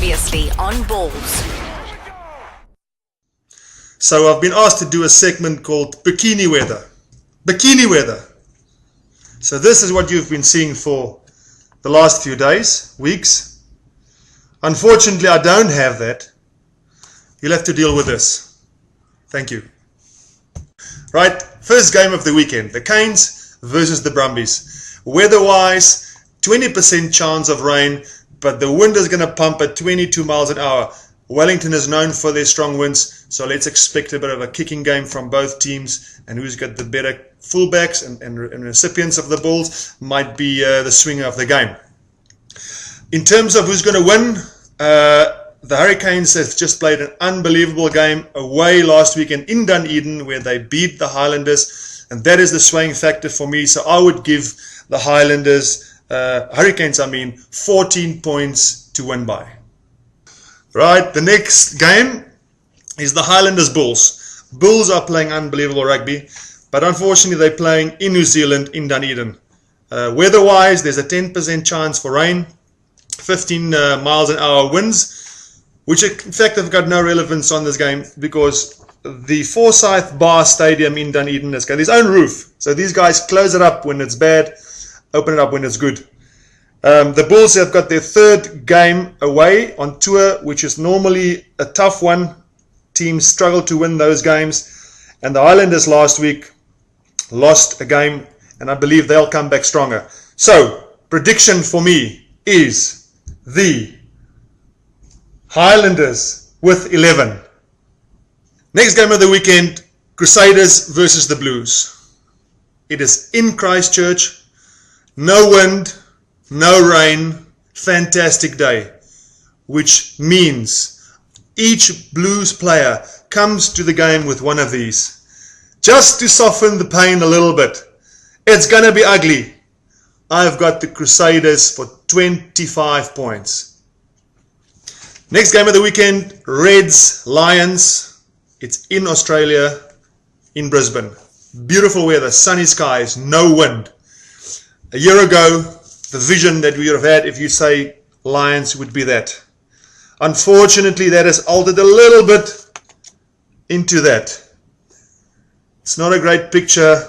Previously on Balls. So I've been asked to do a segment called Bikini Weather. Bikini Weather. So this is what you've been seeing for the last few days, weeks. Unfortunately, I don't have that. You'll have to deal with this. Thank you. Right, first game of the weekend. The Canes versus the Brumbies. Weather-wise, 20% chance of rain, but the wind is going to pump at 22 miles an hour. Wellington is known for their strong winds, so let's expect a bit of a kicking game from both teams, and who's got the better fullbacks and recipients of the balls might be the swinger of the game. In terms of who's going to win, the Hurricanes have just played an unbelievable game away last weekend in Dunedin where they beat the Highlanders, and that is the swaying factor for me. So I would give the Hurricanes 14 points to win by. Right, the next game is the Highlanders Bulls. Bulls are playing unbelievable rugby, but unfortunately they're playing in New Zealand, in Dunedin. Weather-wise, there's a 10% chance for rain, 15 miles an hour winds, which in fact have got no relevance on this game because the Forsyth Bar Stadium in Dunedin has got its own roof. So these guys close it up when it's bad, open it up when it's good. The Bulls have got their third game away on tour, which is normally a tough one. Teams struggle to win those games. And the Highlanders last week lost a game, and I believe they'll come back stronger. So, prediction for me is the Highlanders with 11. Next game of the weekend, Crusaders versus the Blues. It is in Christchurch, no wind, no rain, fantastic day, which means each Blues player comes to the game with one of these, just to soften the pain a little bit. It's going to be ugly. I've got the Crusaders for 25 points. Next game of the weekend, Reds, Lions. It's in Australia, in Brisbane. Beautiful weather, sunny skies, no wind. A year ago, the vision that we would have had if you say Lions would be that. Unfortunately, that has altered a little bit into that. It's not a great picture.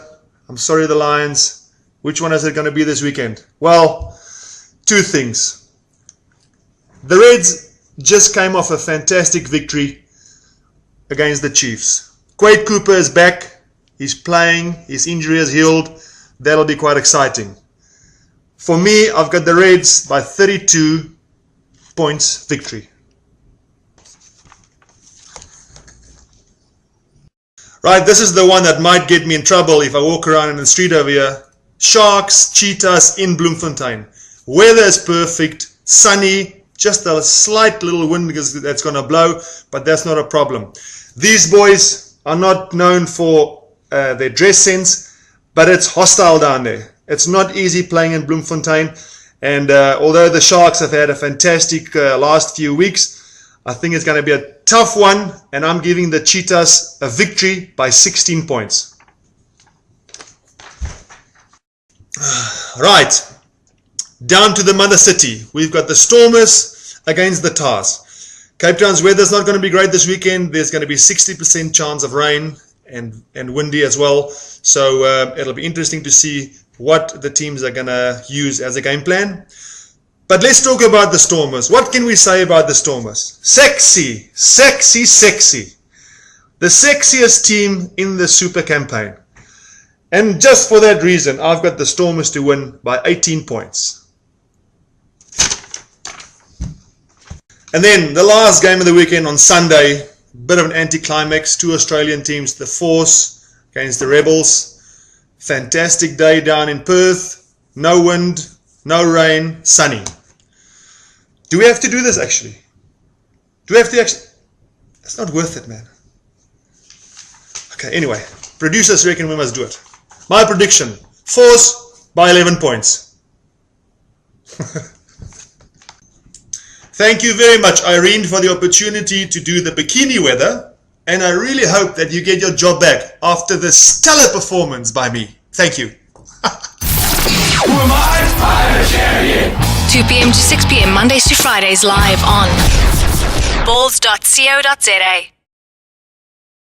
I'm sorry, the Lions. Which one is it going to be this weekend? Well, two things. The Reds just came off a fantastic victory against the Chiefs. Quade Cooper is back. He's playing. His injury has healed. That'll be quite exciting. For me, I've got the Reds by 32 points victory. Right, this is the one that might get me in trouble if I walk around in the street over here. Sharks, Cheetahs in Bloemfontein. Weather is perfect, sunny, just a slight little wind because that's going to blow, but that's not a problem. These boys are not known for their dress sense, but it's hostile down there. It's not easy playing in Bloemfontein, and although the Sharks have had a fantastic last few weeks, I think it's going to be a tough one, and I'm giving the Cheetahs a victory by 16 points. Right, down to the mother city. We've got the Stormers against the Tars. Cape Town's weather's not going to be great this weekend. There's going to be 60% chance of rain and windy as well, so it'll be interesting to see what the teams are going to use as a game plan. But let's talk about the Stormers. What can we say about the Stormers? Sexy, sexy, sexy. The sexiest team in the Super Campaign. And just for that reason, I've got the Stormers to win by 18 points. And then the last game of the weekend on Sunday, bit of an anticlimax. Two Australian teams, the Force against the Rebels. Fantastic day down in Perth. No wind, no rain, sunny. Do we have to do this actually? Do we have to actually? It's not worth it, man. Okay, anyway. Producers reckon we must do it. My prediction. Force by 11 points. Thank you very much, Irene, for the opportunity to do the bikini weather. And I really hope that you get your job back after the stellar performance by me. Thank you. Who am I? I'm a champion. 2 p.m. to 6 p.m. Mondays to Fridays live on rugby.co.za.